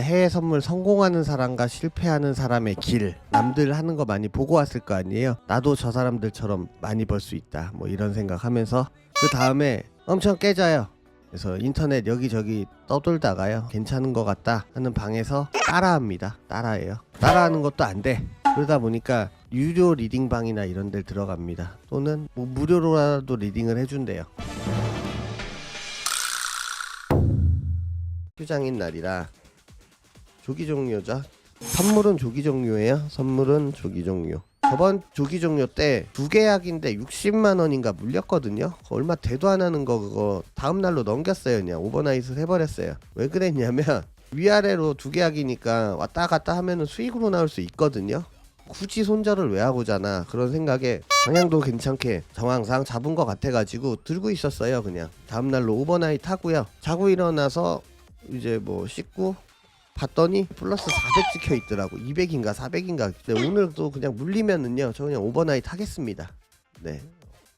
해외 선물 성공하는 사람과 실패하는 사람의 길, 남들 하는 거 많이 보고 왔을 거 아니에요. 나도 저 사람들처럼 많이 벌 수 있다, 뭐 이런 생각하면서 그 다음에 엄청 깨져요. 그래서 인터넷 여기저기 떠돌다가요, 괜찮은 것 같다 하는 방에서 따라합니다. 따라하는 것도 안 돼. 그러다 보니까 유료 리딩방이나 이런 데 들어갑니다. 또는 뭐 무료로라도 리딩을 해준대요. 휴장인 날이라 조기 종료죠. 선물은 조기 종료예요. 선물은 조기 종료. 저번 조기 종료 때 두 계약인데 60만원인가 물렸거든요. 얼마 대도 안 하는 거 그거 다음날로 넘겼어요. 그냥 오버나잇을 해버렸어요. 왜 그랬냐면 위아래로 두 계약이니까 왔다 갔다 하면은 수익으로 나올 수 있거든요. 굳이 손절을 왜 하고잖아, 그런 생각에 방향도 괜찮게 정황상 잡은 것 같아가지고 들고 있었어요. 그냥 다음날로 오버나잇 하고요. 자고 일어나서 이제 뭐 씻고 봤더니 플러스 400 찍혀 있더라고. 200인가 400인가. 오늘도 그냥 물리면은요, 저 그냥 오버나잇 하겠습니다. 네,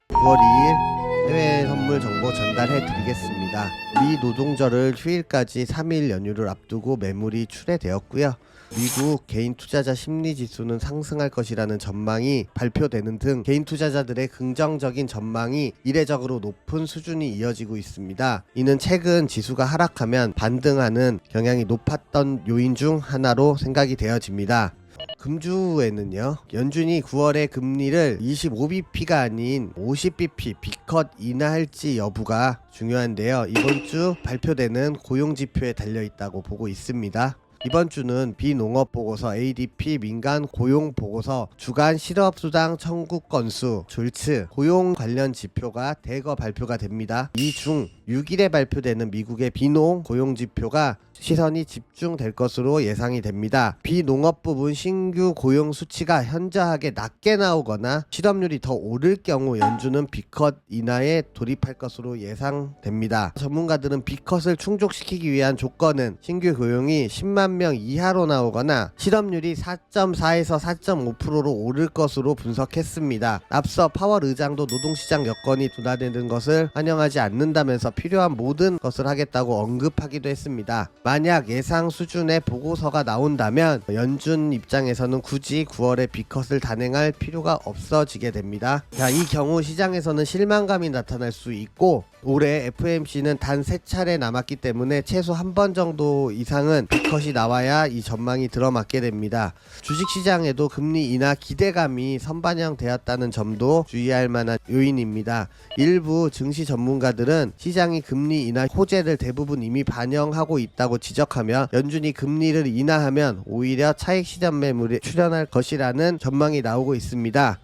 9월 2일 해외 선물 정보 전달해 드리겠습니다. 미 노동절을 휴일까지 3일 연휴를 앞두고 매물이 출회되었고요. 미국 개인 투자자 심리 지수는 상승할 것이라는 전망이 발표되는 등 개인 투자자들의 긍정적인 전망이 이례적으로 높은 수준이 이어지고 있습니다. 이는 최근 지수가 하락하면 반등하는 경향이 높았던 요인 중 하나로 생각이 되어집니다. 금주에는요, 연준이 9월에 금리를 25bp가 아닌 50bp B컷 인하할지 여부가 중요한데요. 이번 주 발표되는 고용지표에 달려있다고 보고 있습니다. 이번 주는 비농업 보고서, ADP 민간 고용 보고서, 주간 실업수당 청구 건수, 졸츠 고용 관련 지표가 대거 발표가 됩니다. 이 중 6일에 발표되는 미국의 비농 고용 지표가 시선이 집중될 것으로 예상이 됩니다. 비농업 부분 신규 고용 수치가 현저하게 낮게 나오거나 실업률이 더 오를 경우 연준은 B컷 인하에 돌입할 것으로 예상됩니다. 전문가들은 B컷을 충족시키기 위한 조건은 신규 고용이 10만 명 이하로 나오거나 실업률이 4.4에서 4.5%로 오를 것으로 분석했습니다. 앞서 파월 의장도 노동시장 여건이 둔화되는 것을 환영하지 않는다면서 필요한 모든 것을 하겠다고 언급하기도 했습니다. 만약 예상 수준의 보고서가 나온다면 연준 입장에서는 굳이 9월에 B컷을 단행할 필요가 없어지게 됩니다. 자, 이 경우 시장에서는 실망감이 나타날 수 있고, 올해 FOMC는 단 3차례 남았기 때문에 최소 한 번 정도 이상은 B컷이 나와야 이 전망이 들어맞게 됩니다. 주식시장에도 금리 인하 기대감이 선반영되었다는 점도 주의할 만한 요인입니다. 일부 증시 전문가들은 시장이 금리 인하 호재를 대부분 이미 반영하고 있다고 지적하며 연준이 금리를 인하하면 오히려 차익 실현 매물에 출현할 것이라는 전망이 나오고 있습니다.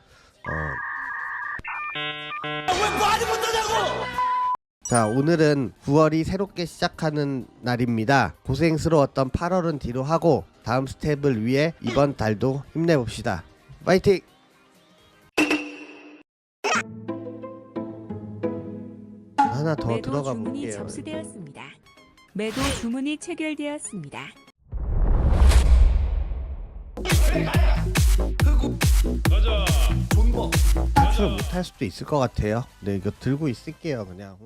자, 오늘은 9월이 새롭게 시작하는 날입니다. 고생스러웠던 8월은 뒤로 하고 다음 스텝을 위해 이번 달도 힘내봅시다. 파이팅! 하나 더 들어가 볼게요. 접수되었습니다. 매도 주문이 체결되었습니다. 수출 못할 수도 있을 것 같아요. 네, 이거 들고 있을게요. 그냥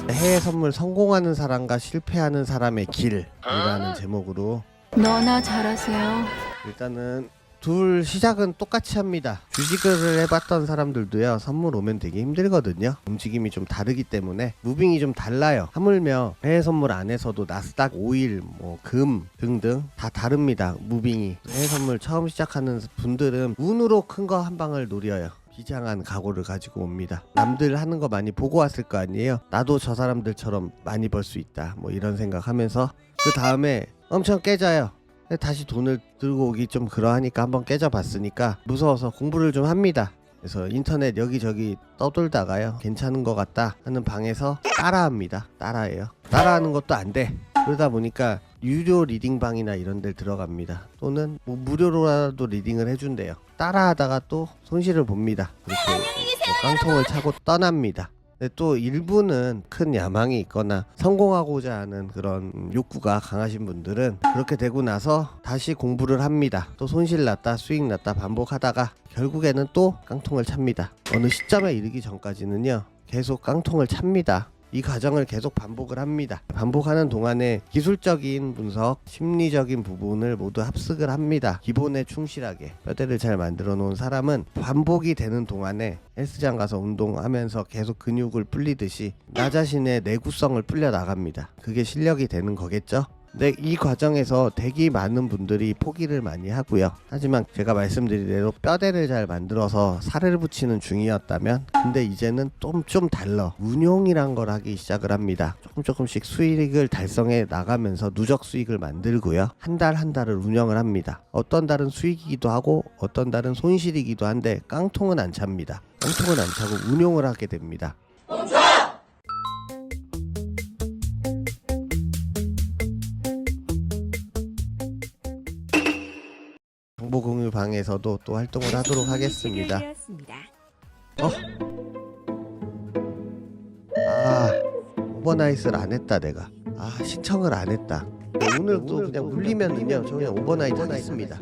해외 선물 성공하는 사람과 실패하는 사람의 길이라는 제목으로 너나 잘하세요. 일단은 둘 시작은 똑같이 합니다. 주식을 해봤던 사람들도요, 선물 오면 되게 힘들거든요. 움직임이 좀 다르기 때문에 무빙이 좀 달라요. 하물며 해외 선물 안에서도 나스닥, 오일, 금 등등 다 다릅니다. 무빙이. 해외 선물 처음 시작하는 분들은 운으로 큰 거 한 방을 노려요. 비장한 각오를 가지고 옵니다. 남들 하는 거 많이 보고 왔을 거 아니에요. 나도 저 사람들처럼 많이 벌 수 있다, 뭐 이런 생각하면서 그 다음에 엄청 깨져요. 다시 돈을 들고 오기 좀 그러하니까 한번 깨져봤으니까 무서워서 공부를 좀 합니다. 그래서 인터넷 여기저기 떠돌다가요, 괜찮은 것 같다 하는 방에서 따라합니다. 따라하는 것도 안 돼. 그러다 보니까 유료 리딩방이나 이런 데 들어갑니다. 또는 뭐 무료로라도 리딩을 해준대요. 따라하다가 또 손실을 봅니다. 그렇게 깡통을 차고 떠납니다. 또 일부는 큰 야망이 있거나 성공하고자 하는 그런 욕구가 강하신 분들은 그렇게 되고 나서 다시 공부를 합니다. 또 손실 났다 수익 났다 반복하다가 결국에는 또 깡통을 찹니다. 어느 시점에 이르기 전까지는요, 계속 깡통을 찹니다. 이 과정을 계속 반복을 합니다. 반복하는 동안에 기술적인 분석, 심리적인 부분을 모두 합숙을 합니다. 기본에 충실하게 뼈대를 잘 만들어 놓은 사람은 반복이 되는 동안에 헬스장 가서 운동하면서 계속 근육을 불리듯이 나 자신의 내구성을 불려 나갑니다. 그게 실력이 되는 거겠죠? 네, 이 과정에서 되게 많은 분들이 포기를 많이 하고요. 하지만 제가 말씀드린 대로 뼈대를 잘 만들어서 살을 붙이는 중이었다면, 근데 이제는 좀 달라. 운용이란 걸 하기 시작을 합니다. 조금씩 수익을 달성해 나가면서 누적 수익을 만들고요. 한 달 한 달을 운영을 합니다. 어떤 달은 수익이기도 하고 어떤 달은 손실이기도 한데 깡통은 안 찹니다. 깡통은 안 차고 운용을 하게 됩니다. 정보 공유 방에서도 또 활동을 하도록 하겠습니다. 체결되었습니다. 오버나잇을 안 했다 내가. 신청을 안 했다. 오늘도 그냥 물리면은요 저 그냥 오버나잇 하겠습니다.